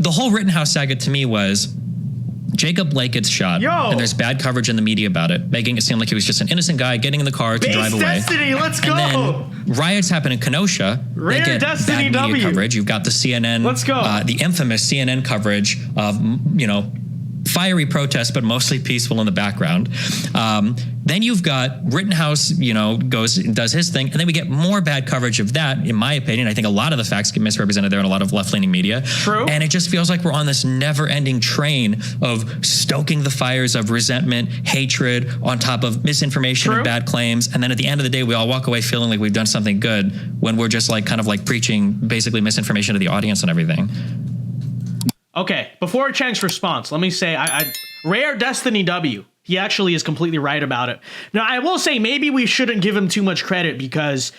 the whole Rittenhouse saga to me was Jacob Blake gets shot, and there's bad coverage in the media about it, making it seem like he was just an innocent guy getting in the car to drive away. Destiny, let's go. And then riots happen in Kenosha. Rare they get Destiny bad media W. coverage. You've got the CNN, let's go. The infamous CNN coverage of, fiery protests, but mostly peaceful in the background. Then you've got Rittenhouse, goes and does his thing, and then we get more bad coverage of that. In my opinion, I think a lot of the facts get misrepresented there in a lot of left-leaning media. True. And it just feels like we're on this never-ending train of stoking the fires of resentment, hatred, on top of misinformation and bad claims. And then at the end of the day, we all walk away feeling like we've done something good when we're just kind of preaching basically misinformation to the audience and everything. Okay, before Cenk's response, let me say, Rare Destiny W. He actually is completely right about it. Now, I will say maybe we shouldn't give him too much credit because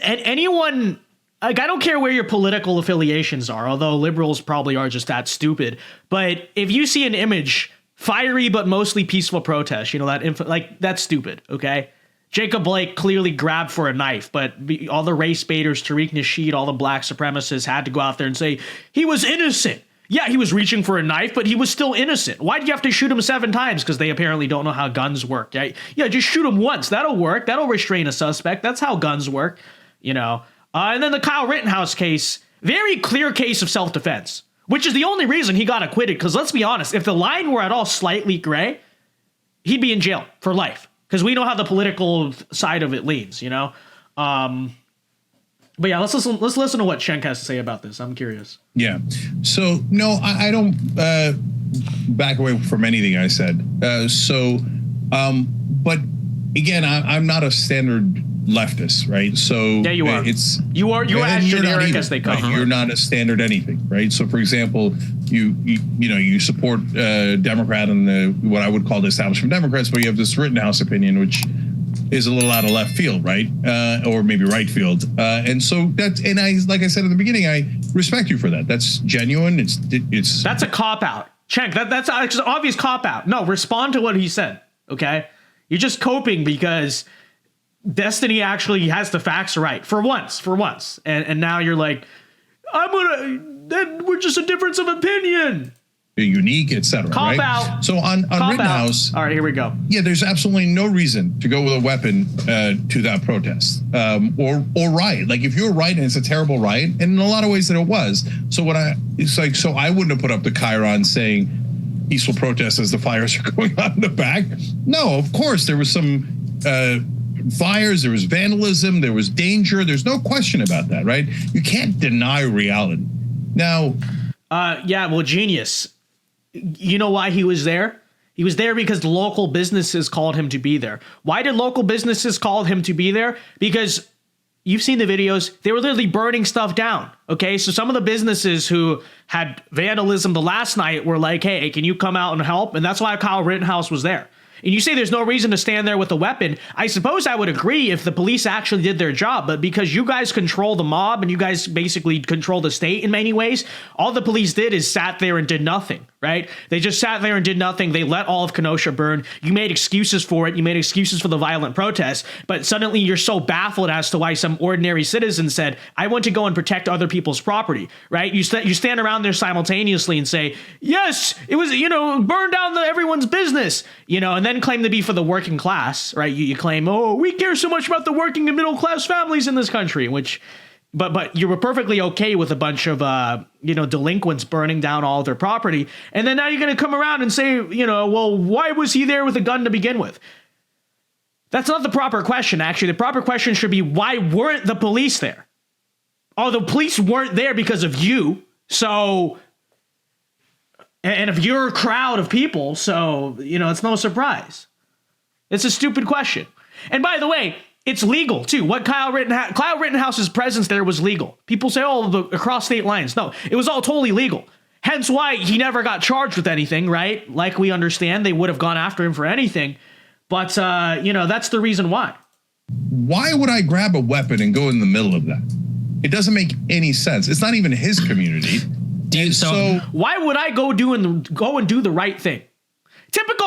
anyone, I don't care where your political affiliations are, although liberals probably are just that stupid. But if you see an image, fiery but mostly peaceful protest, that's stupid, okay? Jacob Blake clearly grabbed for a knife, but all the race baiters, Tariq Nasheed, all the black supremacists had to go out there and say, he was innocent. Yeah, he was reaching for a knife, but he was still innocent. Why do you have to shoot him 7 times? Because they apparently don't know how guns work. Yeah, just shoot him once. That'll work. That'll restrain a suspect. That's how guns work, And then the Kyle Rittenhouse case, very clear case of self-defense, which is the only reason he got acquitted. Because let's be honest, if the line were at all slightly gray, he'd be in jail for life. Because we know how the political side of it leans, But yeah, let's listen to what Cenk has to say about this. I'm curious. Yeah. So no, I don't back away from anything I said. But again, I'm not a standard leftist, right? So yeah, you are. You're as generic as they come. Right? You're not a standard anything, right? So for example, you support Democrat and what I would call the establishment Democrats, but you have this Rittenhouse opinion, which is a little out of left field, right? Or maybe right field. And so like I said in the beginning, I respect you for that. That's genuine. That's a cop out. Cenk, that's an obvious cop out. No, respond to what he said. Okay. You're just coping because Destiny actually has the facts right for once. And now you're like, we're just a difference of opinion. Unique, etc. Cop right? out. So on Rittenhouse, all right, here we go. Yeah, there's absolutely no reason to go with a weapon to that protest or riot. Like if you're right and it's a terrible riot, and in a lot of ways that it was. So I wouldn't have put up the chyron saying peaceful protest as the fires are going on in the back. No, of course there was some fires, there was vandalism, there was danger. There's no question about that, right? You can't deny reality. Now, genius. You know why he was there? He was there because local businesses called him to be there. Why did local businesses call him to be there? Because you've seen the videos. They were literally burning stuff down. Okay, so some of the businesses who had vandalism the last night were like, hey, can you come out and help? And that's why Kyle Rittenhouse was there. And you say there's no reason to stand there with a weapon. I suppose I would agree if the police actually did their job, but because you guys control the mob and you guys basically control the state in many ways, all the police did is sat there and did nothing, right? They just sat there and did nothing. They let all of Kenosha burn. You made excuses for it. You made excuses for the violent protests, but suddenly you're so baffled as to why some ordinary citizen said, I want to go and protect other people's property, right? You stand around there simultaneously and say, yes, it was, burn down everyone's business, and then claim to be for the working class, right? You claim, oh, we care so much about the working and middle class families in this country, but you were perfectly okay with a bunch of, delinquents burning down all of their property. And then now you're going to come around and say, well, why was he there with a gun to begin with? That's not the proper question, actually. The proper question should be, why weren't the police there? Oh, the police weren't there because of you. So, and if you're a crowd of people, so, it's no surprise. It's a stupid question. And by the way, it's legal too. What Kyle Rittenhouse's presence there was legal. People say, across state lines. No, it was all totally legal. Hence why he never got charged with anything, right? Like we understand, they would have gone after him for anything. But, that's the reason why. Why would I grab a weapon and go in the middle of that? It doesn't make any sense. It's not even his community. So why would I go and do the right thing? Typical,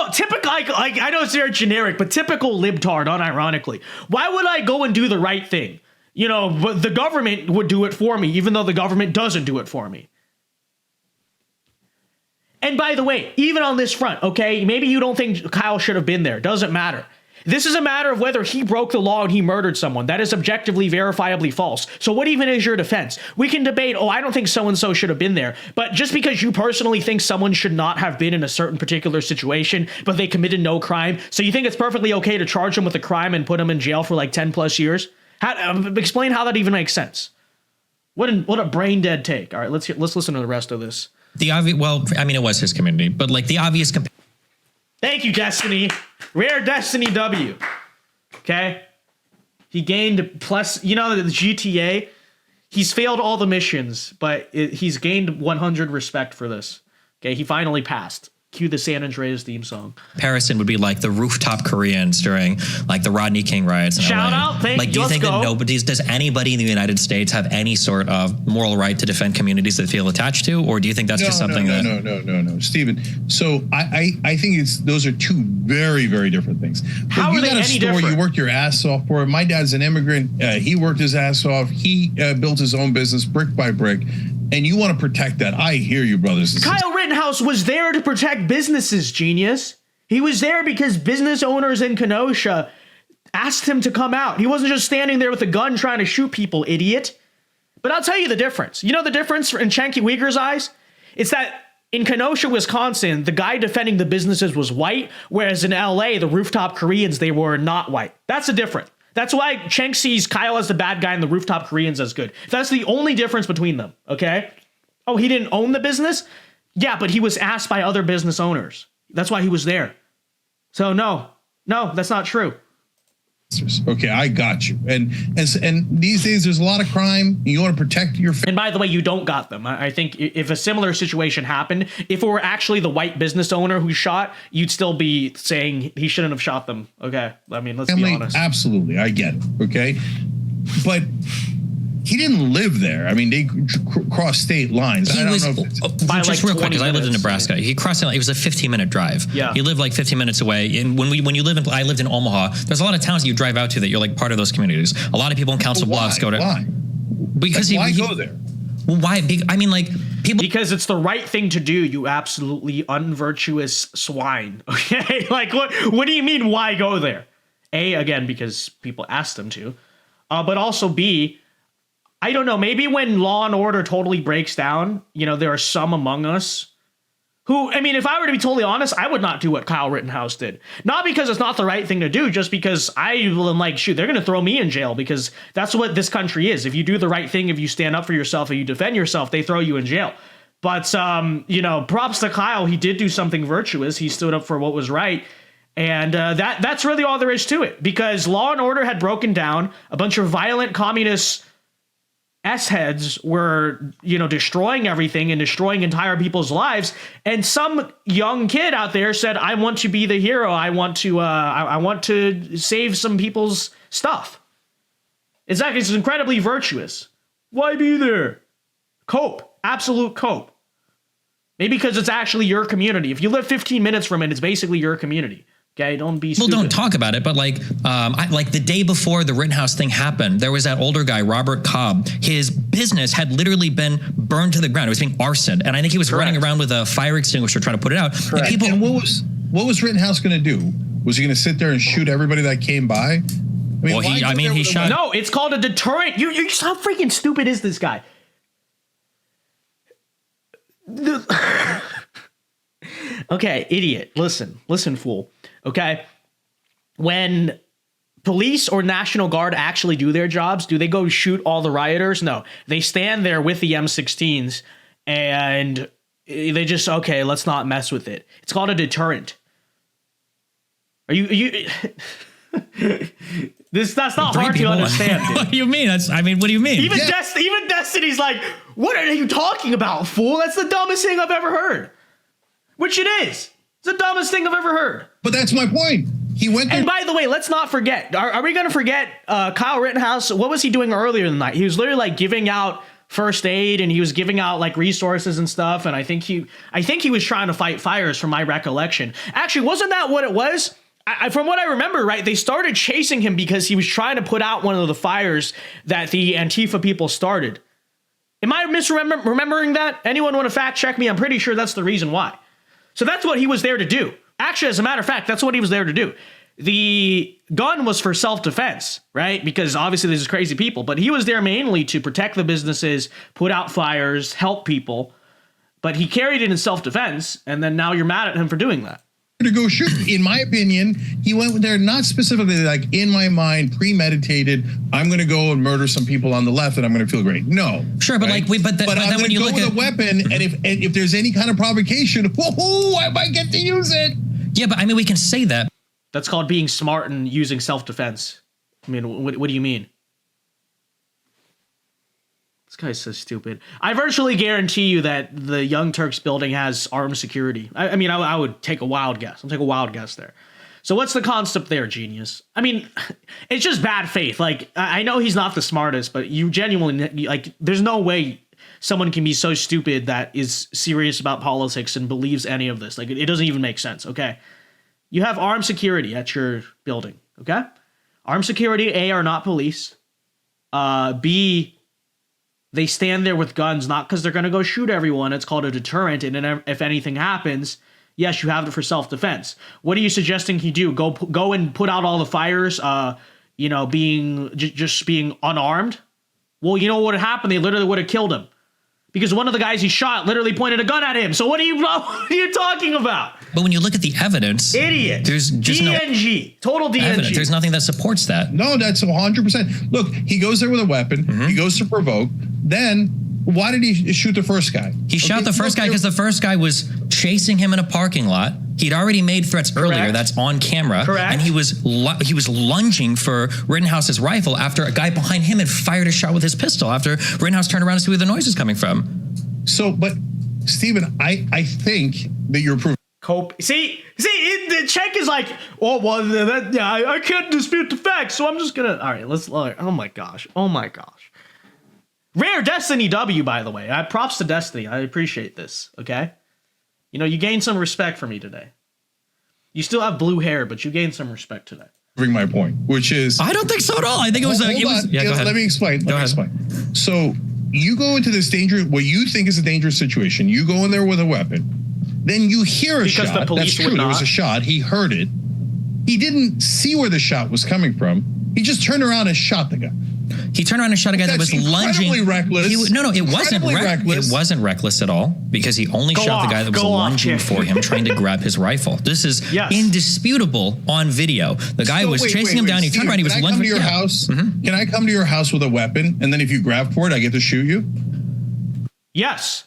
like I know it's very generic, but typical libtard, unironically. Why would I go and do the right thing? But the government would do it for me, even though the government doesn't do it for me. And by the way, even on this front, okay, maybe you don't think Kyle should have been there. Doesn't matter. This is a matter of whether he broke the law and he murdered someone. That is objectively, verifiably false. So what even is your defense? We can debate, oh, I don't think so-and-so should have been there. But just because you personally think someone should not have been in a certain particular situation, but they committed no crime, so you think it's perfectly okay to charge them with a crime and put them in jail for like 10 plus years? Explain how that even makes sense. What a brain dead take. All right, let's listen to the rest of this. It was his community, but like the obvious Thank you, Destiny. Rare Destiny W. Okay? He gained plus, the GTA, he's failed all the missions, but he's gained 100 respect for this. Okay? He finally passed. Cue the San Andreas theme song. Comparison would be like the rooftop Koreans during like the Rodney King riots. Shout LA. out, thank you. Do you think that does anybody in the United States have any sort of moral right to defend communities that feel attached to, or do you think that's just something No, Stephen. So I think those are two very, very different things. How are they any different? You worked your ass off for it. My dad's an immigrant. He worked his ass off. He built his own business brick by brick. And you want to protect that. I hear you, brothers. Kyle Rittenhouse was there to protect businesses, genius. He was there because business owners in Kenosha asked him to come out. He wasn't just standing there with a gun trying to shoot people, idiot. But I'll tell you the difference. You know the difference in Cenk Uyghur's eyes? It's that in Kenosha, Wisconsin, the guy defending the businesses was white, whereas in LA, the rooftop Koreans, they were not white. That's the difference. That's why Cenk sees Kyle as the bad guy and the rooftop Koreans as good. That's the only difference between them, okay? Oh, he didn't own the business? Yeah, but he was asked by other business owners. That's why he was there. So no, that's not true. Okay, I got you. And these days there's a lot of crime. You want to protect your And by the way, you don't got them. I think if a similar situation happened, if it were actually the white business owner who shot, you'd still be saying he shouldn't have shot them. Okay, I mean, let's be honest. Absolutely, I get it. Okay, but he didn't live there. I mean, they crossed state lines. I don't know. Just real quick, because I lived in Nebraska. He crossed it. It was a 15-minute drive. Yeah, he lived like 15 minutes away. And when you live in, I lived in Omaha. There's a lot of towns that you drive out to that you're like part of those communities. A lot of people in Council Bluffs go to. Why? Because why go there? Well, why? I mean, like people. Because it's the right thing to do. You absolutely unvirtuous swine. Okay, like what do you mean? Why go there? A, again, because people asked him to, but also B, I don't know, maybe when law and order totally breaks down, there are some among us who, I mean, if I were to be totally honest, I would not do what Kyle Rittenhouse did. Not because it's not the right thing to do, just because I am like, shoot, they're going to throw me in jail because that's what this country is. If you do the right thing, if you stand up for yourself and you defend yourself, they throw you in jail. But, props to Kyle. He did do something virtuous. He stood up for what was right. And that's really all there is to it, because law and order had broken down. A bunch of violent communist S-heads were, destroying everything and destroying entire people's lives. And some young kid out there said, I want to be the hero. I want to save some people's stuff. It's incredibly virtuous. Why be there? Cope. Absolute cope. Maybe because it's actually your community. If you live 15 minutes from it, it's basically your community. Okay, don't be stupid. Well, don't talk about it, but like the day before the Rittenhouse thing happened, there was that older guy, Robert Cobb. His business had literally been burned to the ground. It was being arsoned, and I think he was running around with a fire extinguisher trying to put it out. Correct. And what was Rittenhouse going to do? Was he going to sit there and shoot everybody that came by? He shot. No, it's called a deterrent. How freaking stupid is this guy? Okay, idiot. Listen, fool. Okay, when police or National Guard actually do their jobs, do they go shoot all the rioters? No, they stand there with the M16s and they just, okay, let's not mess with it. It's called a deterrent. Are you that's not hard to understand, dude. What do you mean? What do you mean? Even Destiny's like, what are you talking about, fool? That's the dumbest thing I've ever heard. Which it is. It's the dumbest thing I've ever heard. But that's my point. He went there. And by the way, let's not forget. Are we going to forget Kyle Rittenhouse? What was he doing earlier in the night? He was literally like giving out first aid, and he was giving out like resources and stuff. And I think he was trying to fight fires, from my recollection. Actually, wasn't that what it was? From what I remember, right, they started chasing him because he was trying to put out one of the fires that the Antifa people started. Am I misremembering that? Anyone want to fact check me? I'm pretty sure that's the reason why. So that's what he was there to do. Actually, as a matter of fact, that's what he was there to do. The gun was for self-defense, right? Because obviously there's crazy people, but he was there mainly to protect the businesses, put out fires, help people. But he carried it in self-defense, and then now you're mad at him for doing that. To go shoot. In my opinion, he went there not specifically like in my mind, premeditated. I'm going to go and murder some people on the left, and I'm going to feel great. No, sure, but right? like but I'm then when you go look with at a weapon, and if there's any kind of provocation, whoa, I might get to use it. yeah, but I mean we can say that. That's called being smart and using self-defense. I mean, what do you mean? This guy's so stupid. I virtually guarantee you that the Young Turks building has armed security. I mean, I would take a wild guess. I'll take a wild guess there. So what's the concept there, genius? I mean, it's just bad faith. Like, I know he's not the smartest, but you genuinely, like, there's no way someone can be so stupid that is serious about politics and believes any of this. Like, it doesn't even make sense, okay? You have armed security at your building, okay? Armed security, A, are not police. B, they stand there with guns, not because they're going to go shoot everyone. It's called a deterrent. And then if anything happens, yes, you have it for self-defense. What are you suggesting he do? Go and put out all the fires, just being unarmed? Well, you know what would have happened? They literally would have killed him. Because one of the guys he shot literally pointed a gun at him. So what are you talking about? But when you look at the evidence, idiot. There's just DNG. Total DNG. evidence. There's nothing that supports that. No, that's 100%. Look, he goes there with a weapon. He goes to provoke. Then why did he shoot the first guy? He shot the first guy because the first guy was chasing him in a parking lot. He'd already made threats earlier. That's on camera. Correct. And he was lunging for Rittenhouse's rifle after a guy behind him had fired a shot with his pistol after Rittenhouse turned around to see where the noise was coming from. So, but Stephen, I think that you're proving. See, the check is like, oh, well, I can't dispute the facts, so I'm just gonna. All right, oh my gosh. Rare Destiny W, by the way. Props to Destiny. I appreciate this. Okay, you know you gained some respect for me today. You still have blue hair, but you gained some respect today. Bring my point, which is I don't think so at all. I think it was. Yeah, go ahead. Let me explain. So you go into this what you think is a dangerous situation. You go in there with a weapon. Then you hear a shot. That's true. There was a shot. He heard it. He didn't see where the shot was coming from. He just turned around and shot the guy. He turned around and shot a guy that was lunging. Reckless. It wasn't reckless. It wasn't reckless at all because he only shot the guy that was lunging for him, trying to grab his rifle. This is indisputable on video. The guy was chasing him down. He turned around. He was lunging. Can I come to your house? Can I come to your house with a weapon? And then if you grab for it, I get to shoot you? Yes.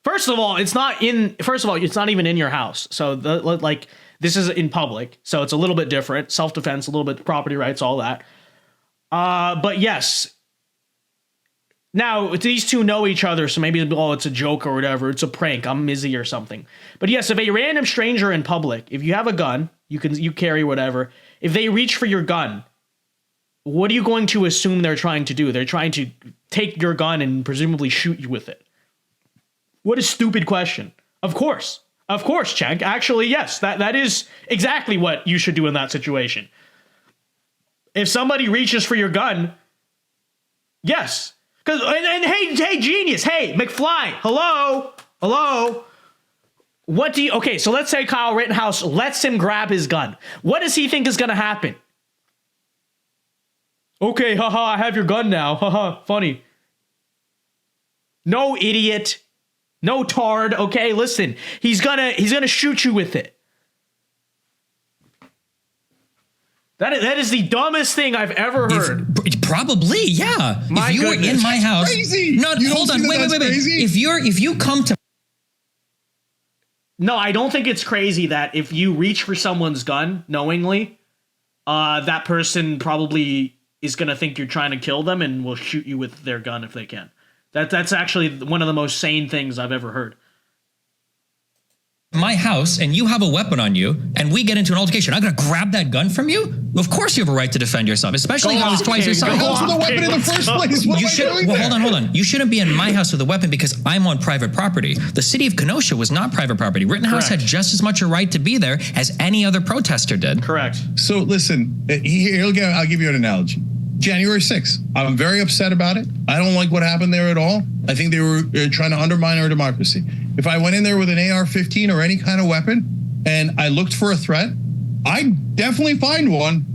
First of all, it's not even in your house. So this is in public. So it's a little bit different. Self-defense, a little bit property rights, all that. But yes. Now, these two know each other, so maybe it's a joke or whatever. It's a prank. I'm Mizzy or something. But yes, if a random stranger in public, if you have a gun, you carry whatever. If they reach for your gun, what are you going to assume they're trying to do? They're trying to take your gun and presumably shoot you with it. What a stupid question. Of course, Cenk. Actually, yes, that is exactly what you should do in that situation. If somebody reaches for your gun, yes. And hey, genius, hey, McFly, hello. Okay, so let's say Kyle Rittenhouse lets him grab his gun. What does he think is going to happen? Okay, haha, I have your gun now. Haha, funny. No, idiot. No, tard. Okay, listen. He's gonna shoot you with it. That is the dumbest thing I've ever heard. Probably, yeah. If you were in my house, crazy. No, hold on. Wait. Crazy? If you come to, no, I don't think it's crazy that if you reach for someone's gun knowingly, that person probably is gonna think you're trying to kill them and will shoot you with their gun if they can. That's actually one of the most sane things I've ever heard. My house and you have a weapon on you and we get into an altercation, I'm going to grab that gun from you? Of course you have a right to defend yourself, especially when I was twice your size. With a weapon in the first place. Hold on. You shouldn't be in my house with a weapon because I'm on private property. The city of Kenosha was not private property. Rittenhouse had just as much a right to be there as any other protester did. Correct. So listen, I'll give you an analogy. January 6th. I'm very upset about it. I don't like what happened there at all. I think they were trying to undermine our democracy. If I went in there with an AR-15 or any kind of weapon and I looked for a threat, I'd definitely find one,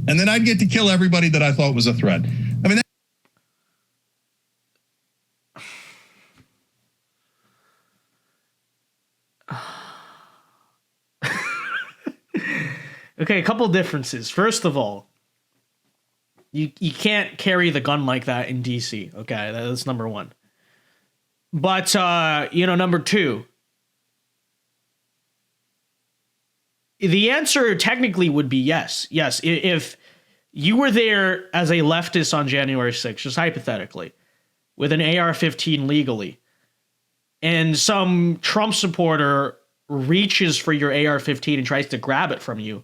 and then I'd get to kill everybody that I thought was a threat. I mean, Okay, a couple differences. First of all, you can't carry the gun like that in DC. Okay, that's number one. But number two, the answer technically would be yes. Yes, if you were there as a leftist on January 6th, just hypothetically, with an AR-15 legally, and some Trump supporter reaches for your AR-15 and tries to grab it from you,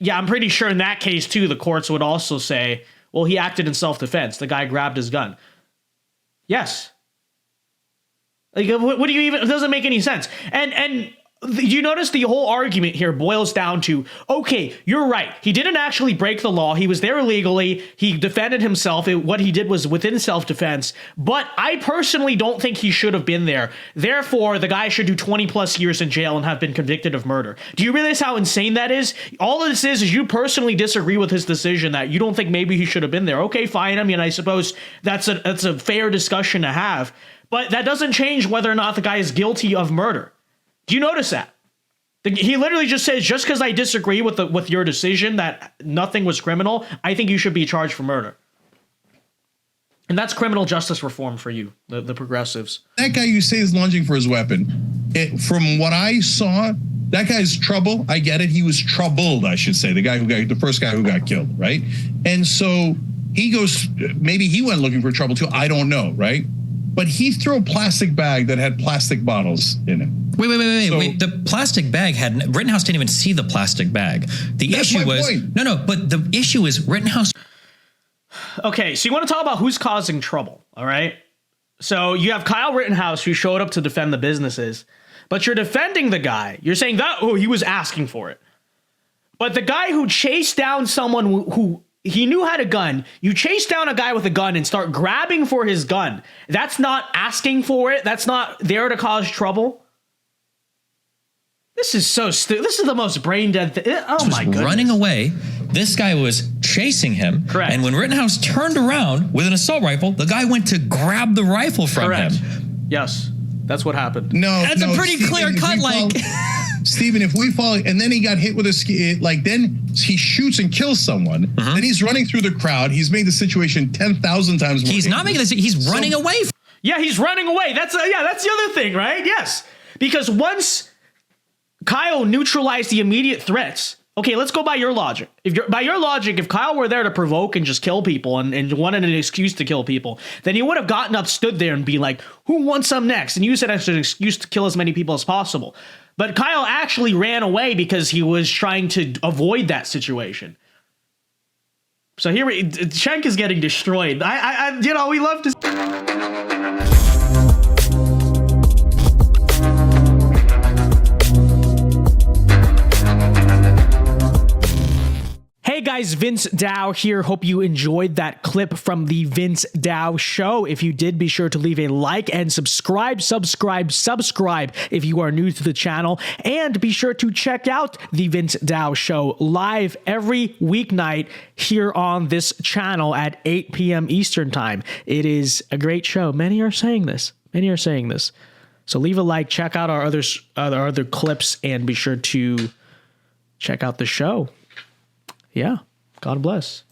yeah, I'm pretty sure in that case, too, the courts would also say, well, he acted in self-defense. The guy grabbed his gun. Yes. Like, what do you even... It doesn't make any sense. And you notice the whole argument here boils down to, okay, you're right. He didn't actually break the law. He was there illegally. He defended himself. What he did was within self-defense. But I personally don't think he should have been there. Therefore, the guy should do 20 plus years in jail and have been convicted of murder. Do you realize how insane that is? All of this is you personally disagree with his decision that you don't think maybe he should have been there. Okay, fine. I mean, I suppose that's a fair discussion to have. But that doesn't change whether or not the guy is guilty of murder. Do you notice that? He literally just says, just because I disagree with your decision that nothing was criminal, I think you should be charged for murder. And that's criminal justice reform for you, the progressives. That guy you say is lunging for his weapon. From what I saw, that guy's trouble. I get it. He was troubled, I should say. The first guy who got killed, right? And so he goes, maybe he went looking for trouble too. I don't know, right? But he threw a plastic bag that had plastic bottles in it. Wait. The plastic bag had... Rittenhouse didn't even see the plastic bag. The issue was... Point. No, but the issue is Rittenhouse... Okay, so you want to talk about who's causing trouble, all right? So you have Kyle Rittenhouse who showed up to defend the businesses, but you're defending the guy. You're saying that, he was asking for it. But the guy who chased down someone who he knew had a gun, you chase down a guy with a gun and start grabbing for his gun. That's not asking for it. That's not there to cause trouble. This is so stupid. This is the most brain dead thing. Oh my goodness. Running away. This guy was chasing him. Correct. And when Rittenhouse turned around with an assault rifle, the guy went to grab the rifle from him. Yes, that's what happened. No, that's a pretty clear cut. Stephen, if we follow, and then he got hit with then he shoots and kills someone. Mm-hmm. Then he's running through the crowd. He's made the situation 10,000 times more. He's not making this. He's running away. Yeah, he's running away. That's the other thing, right? Yes, because once Kyle neutralized the immediate threats. Okay, let's go by your logic. If Kyle were there to provoke and just kill people and wanted an excuse to kill people, then he would have gotten up, stood there, and be like, "Who wants some next?" And you said that's an excuse to kill as many people as possible. But Kyle actually ran away because he was trying to avoid that situation. So here, Cenk is getting destroyed. We love to. Hey guys, Vince Dao here. Hope you enjoyed that clip from the Vince Dao Show. If you did, be sure to leave a like and subscribe if you are new to the channel. And be sure to check out the Vince Dao Show live every weeknight here on this channel at 8 p.m. Eastern Time. It is a great show. Many are saying this. So leave a like, check out our other clips, and be sure to check out the show. Yeah. God bless.